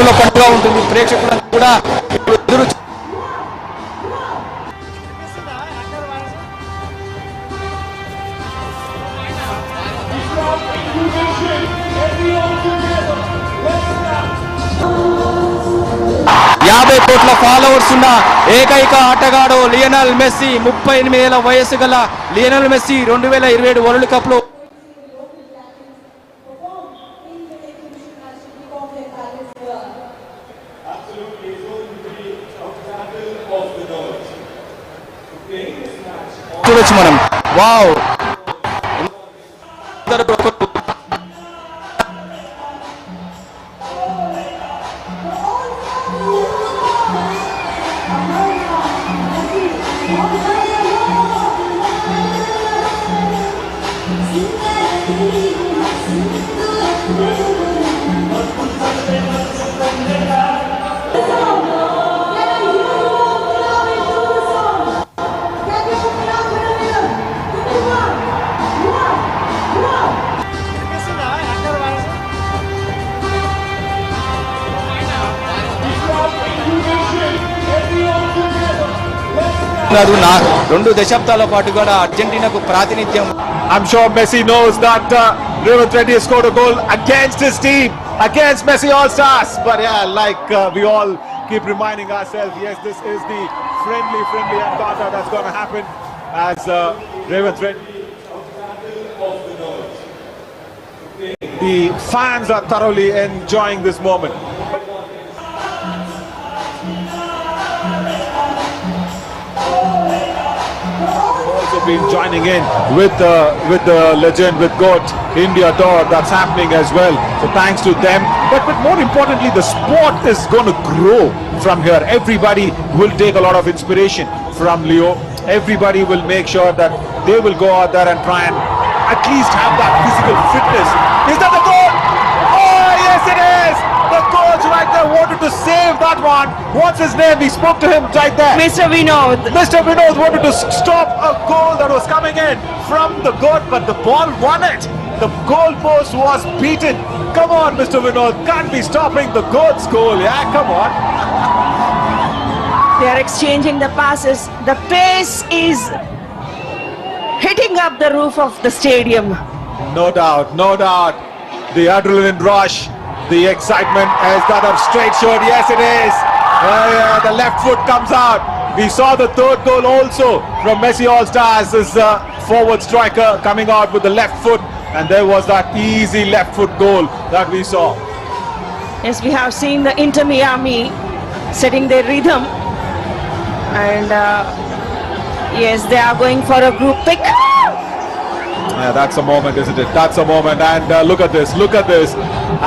కన్నుల పండుగ ఉంటుంది. ప్రేక్షకులను కూడా ఎదురు కోట్ల ఫాలోవర్స్ ఉన్న ఏకైక ఆటగాడు లియోనెల్ మెస్సీ. 38 ఏళ్ల వయసు గల లియోనెల్ మెస్సీ 2027 వరల్డ్ కప్ లో చూడొచ్చు మనం. వావ్, రెండు దశాబ్దాల పాటు కూడా అర్జెంటీనాకు ప్రాతినిధ్యం. I'm sure Messi knows that Revan Reddy has scored a goal against his team, against Messi All-Stars. But yeah, like we all keep reminding ourselves, yes, this is the friendly encounter that's going to happen as Revan Reddy. The fans are thoroughly enjoying this moment. Been joining in with the legend, with GOAT India tour that's happening as well, so thanks to them. But more importantly, the sport is going to grow from here. Everybody will take a lot of inspiration from Leo. Everybody will make sure that they will go out there and try and at least have that physical fitness. Is that the goal? Oh yes, it is. The coach right there wanted to save that one. What's his name? We spoke to him right there. Mr. Vinod. Mr. Vinod wanted to stop a goal that was coming in from the GOAT, but the ball won it. The goal post was beaten. Come on, Mr. Vinod. Can't be stopping the GOAT's goal. Yeah, come on. They are exchanging the passes. The pace is hitting up the roof of the stadium. No doubt, no doubt. The adrenaline rush. The excitement has got up straight shot. Yes, it is. Yeah, the left foot comes out. We saw the third goal also from Messi All-Stars. This forward striker coming out with the left foot, and there was that easy left foot goal that we saw. Yes, we have seen the Inter Miami setting their rhythm, and yes, they are going for a group pick. Yeah, that's a moment, isn't it? That's a moment. And look at this. Look at this.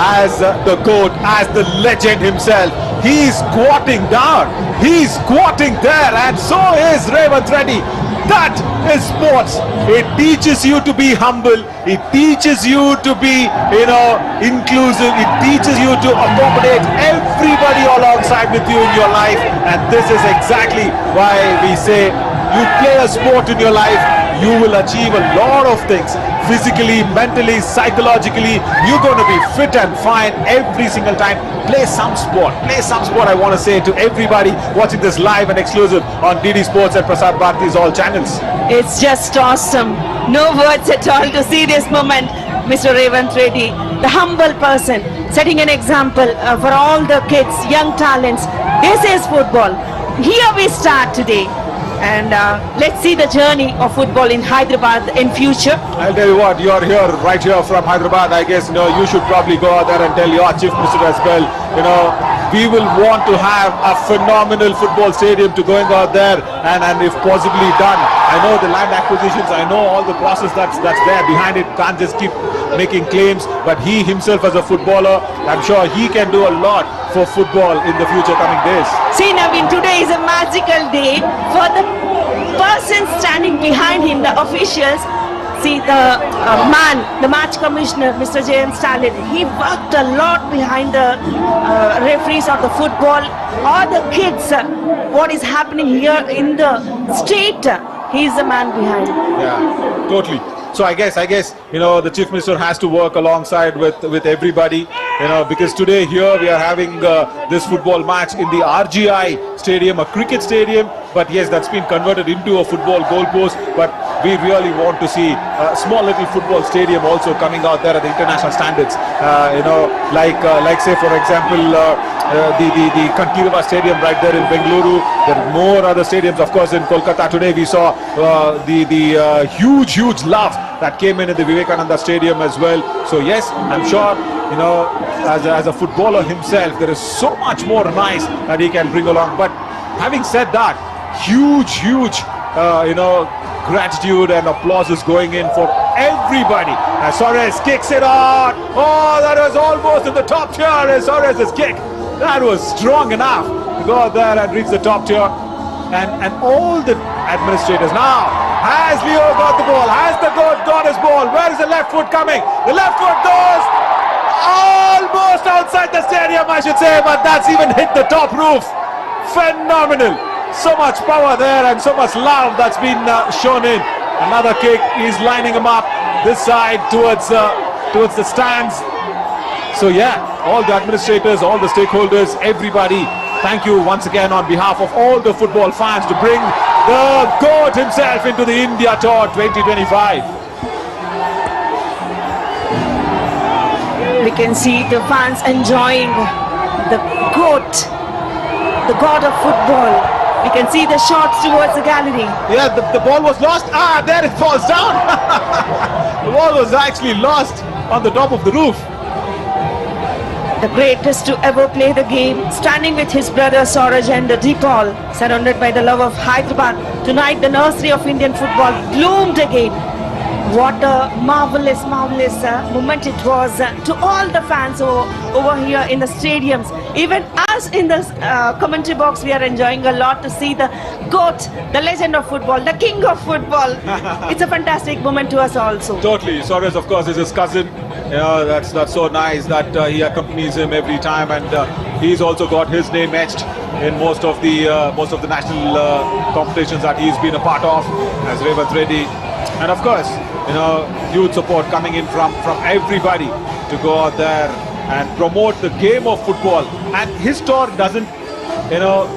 As the GOAT, as the legend himself, he's squatting down. He's squatting there. And so is Revan Reddy. That is sports. It teaches you to be humble. It teaches you to be, inclusive. It teaches you to accommodate everybody alongside with you in your life. And this is exactly why we say you play a sport in your life, you will achieve a lot of things. Physically, mentally, psychologically, you're going to be fit and fine every single time. Play some sport. Play some sport, I want to say to everybody watching this live and exclusive on DD Sports and Prasar Bharati's all channels. It's just awesome. No words at all to see this moment. Mr. Revan Reddy, the humble person, setting an example for all the kids, young talents. This is football. Here we start today. And let's see the journey of football in Hyderabad in future. I'll tell you what, you're here, right here from Hyderabad. I guess, you should probably go out there and tell your chief minister as well. We will want to have a phenomenal football stadium to going out there and if possibly done. I know the land acquisitions, I know all the process that's there behind it. Can't just keep making claims, but he himself as a footballer, I'm sure he can do a lot for football in the future coming days. See Naveen, today is a magical day for the person standing behind him, the officials. See the man, the match commissioner, Mr. J.M. Stalin, he worked a lot behind the referees of the football or the kids. What is happening here in the street, he is the man behind. Yeah, totally. So I guess the Chief Minister has to work alongside with everybody, because today here we are having this football match in the RGI Stadium, a cricket stadium. But yes, that's been converted into a football goalpost. But we really want to see a small little football stadium also coming out there at the international standards. Like say for example the Kantirava Stadium right there in Bengaluru. There are more other stadiums, of course, in Kolkata. Today we saw the huge love that came in the Vivekananda Stadium as well. So yes, I'm sure as a footballer himself, there is so much more nice that he can bring along. But having said that, huge gratitude and applause is going in for everybody. As Suarez kicks it on. Oh, that was almost in the top tier. As Suarez's kick, that was strong enough to go out there and reach the top tier. And all the administrators now. Has Leo got the ball? Has the goat got his ball? Where is the left foot coming? The left foot goes almost outside the stadium, I should say, but that's even hit the top roof. Phenomenal. So much power there and so much love that's been shown in. Another kick. He's lining him up this side towards the stands. So yeah, all the administrators, all the stakeholders, everybody, thank you once again on behalf of all the football fans to bring the GOAT himself into the India Tour 2025. We can see the fans enjoying the GOAT, the god of football. We can see the shots towards the gallery. Yeah, the ball was lost. There it falls down. The ball was actually lost on the top of the roof. The greatest to ever play the game, standing with his brother Sauraj and Deepal, surrounded by the love of Hyderabad. Tonight the nursery of Indian football bloomed again. What a marvelous moment it was to all the fans over here in the stadiums. Even us in the commentary box, we are enjoying a lot to see the GOAT, the legend of football, the king of football. It's a fantastic moment to us also. Totally. Suarez, of course, is his cousin. That's so nice that he accompanies him every time, and he's also got his name etched in most of the national competitions that he's been a part of as Revanth Reddy. And of course, huge support coming in from everybody to go out there and promote the game of football. And his tour doesn't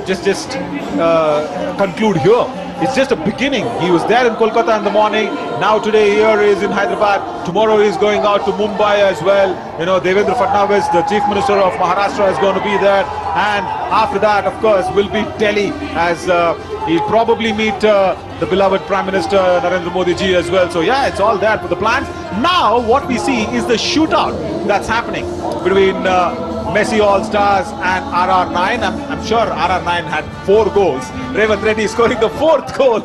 just conclude here. It's just a beginning. He was there in Kolkata in the morning. Now today here he is in Hyderabad. Tomorrow he is going out to Mumbai as well. Devendra Fadnavis, the Chief Minister of Maharashtra, is going to be there. And after that, of course, will be Delhi, as he'll probably meet the beloved Prime Minister Narendra Modi ji as well. So yeah, it's all there for the plans. Now what we see is the shootout that's happening between Messi All-Stars and RR9. I'm sure RR9 had 4 goals. Revanth Reddy scoring the 4th goal.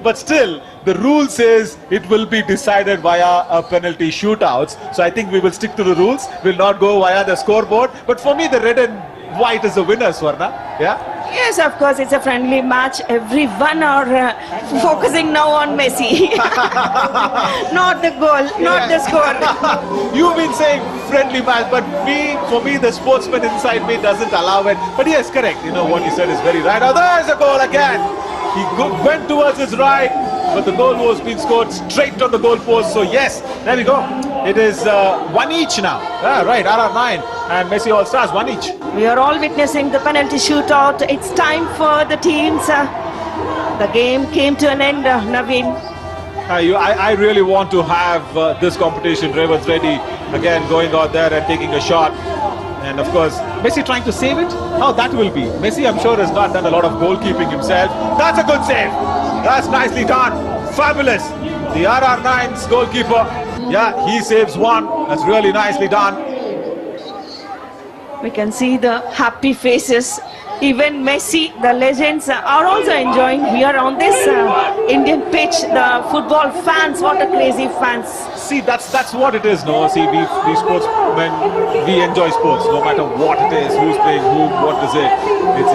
But still, the rule says it will be decided via a penalty shootouts. So I think we will stick to the rules. We'll not go via the scoreboard. But for me, the red and white is the winner, Swarna. Yeah? Yes, of course, it's a friendly match. Everyone are focusing now on Messi. Not the goal, not the score. You've been saying friendly match, but for me, the sportsman inside me doesn't allow it. But yes, correct. What you said is very right. Oh, there's a goal again. He went towards his right, but the goal was being scored straight on the goal post. So yes, there we go. It is 1 each now. Right, RR9 and Messi All-Stars, 1 each. We are all witnessing the penalty shootout. It's time for the teams. The game came to an end, Naveen. I really want to have this competition. Revanth Reddy again going out there and taking a shot. And of course, Messi trying to save it. How that will be. Messi, I'm sure, has not done a lot of goalkeeping himself. That's a good save. That's nicely done. Fabulous. The RR9's goalkeeper. Yeah, he saves one. That's really nicely done. We can see the happy faces. Even Messi, the legends, are also enjoying here on this Indian pitch. The football fans, what a crazy fans. See, that's what it is, no? See, we sportsmen, we enjoy sports, no matter what it is, who's playing whom, what is it.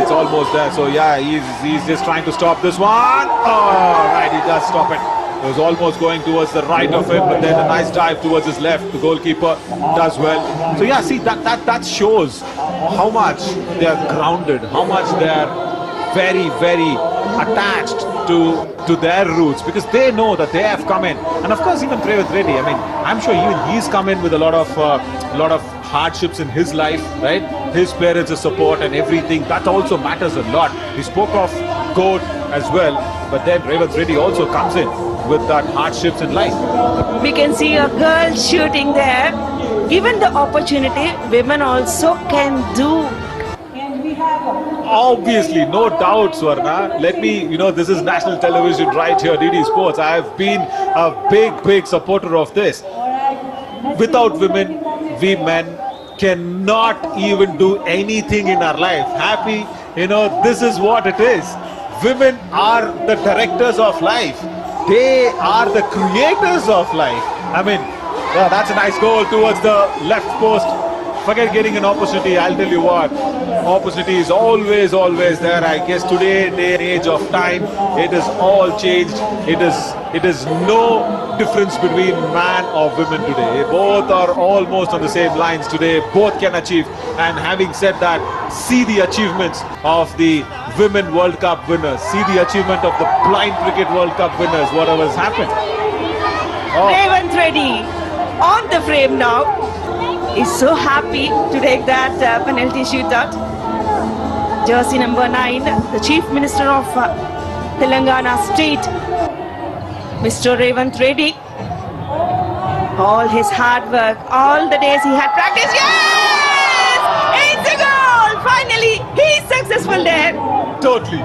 It's almost there. So yeah, he's just trying to stop this one. Oh, right, he does stop it. It was almost going towards the right of him, but then a nice dive towards his left. The goalkeeper does well. So yeah, see, that shows how much they are grounded, how much they are very, very attached to their roots, because they know that they have come in, and of course even Revanth Reddy. I mean, I'm sure even he's come in with a lot of hardships in his life, right? His parents' support and everything, that also matters a lot. We spoke of GOAT as well, but then Revanth Reddy also comes in with that hardships in life. We can see a girl shooting there. Given the opportunity, women also can do. Obviously, no doubt, Swarna. Let me, this is national television right here, DD Sports. I have been a big supporter of this. Without women, we men cannot even do anything in our life. Happy, this is what it is. Women are the directors of life. They are the creators of life. I mean, yeah, that's a nice goal towards the left post. Forget getting an opportunity, I'll tell you what. Opportunity is always there. I guess today, day and age of time, it is all changed. It is no difference between man or women today. Both are almost on the same lines today. Both can achieve. And having said that, see the achievements of the Women World Cup winners. See the achievement of the Blind Cricket World Cup winners. Whatever has happened. Oh. Revanth Reddy on the frame now. Is so happy to take that penalty shootout. Jersey number 9, the Chief Minister of Telangana State, Mr. Revanth Reddy. All his hard work, all the days he had practiced. Yes! It's a goal! Finally, he's successful there. Totally.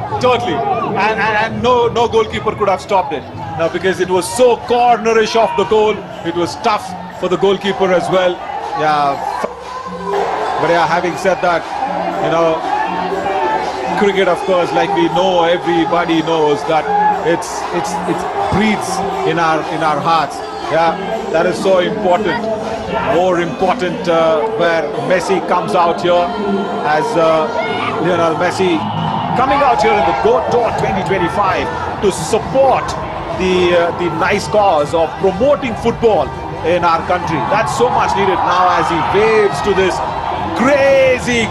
And no goalkeeper could have stopped it. Now, because it was so cornerish off the goal, it was tough for the goalkeeper as well. Yeah, but yeah, having said that, cricket, of course, like we know, everybody knows that it breathes in our hearts. Yeah, that is so important. More important where Messi comes out here as Messi coming out here in the GOAT Tour 2025 to support the nice cause of promoting football in our country. That's so much needed now as he waves to this crazy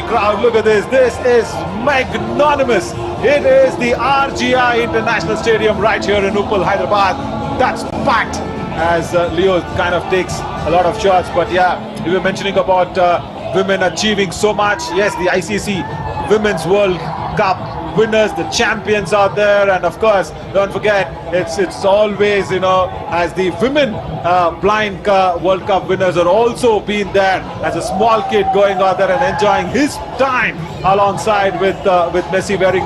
crowd. Look at this. This is magnanimous. It is the RGI International Stadium right here in Uppal, Hyderabad. That's packed as Leo kind of takes a lot of shots. But yeah, we were mentioning about women achieving so much. Yes, the ICC Women's World Cup winners, the champions out there, and of course, don't forget, it's always, as the women blind World Cup winners are also been there as a small kid going out there and enjoying his time alongside with Messi wearing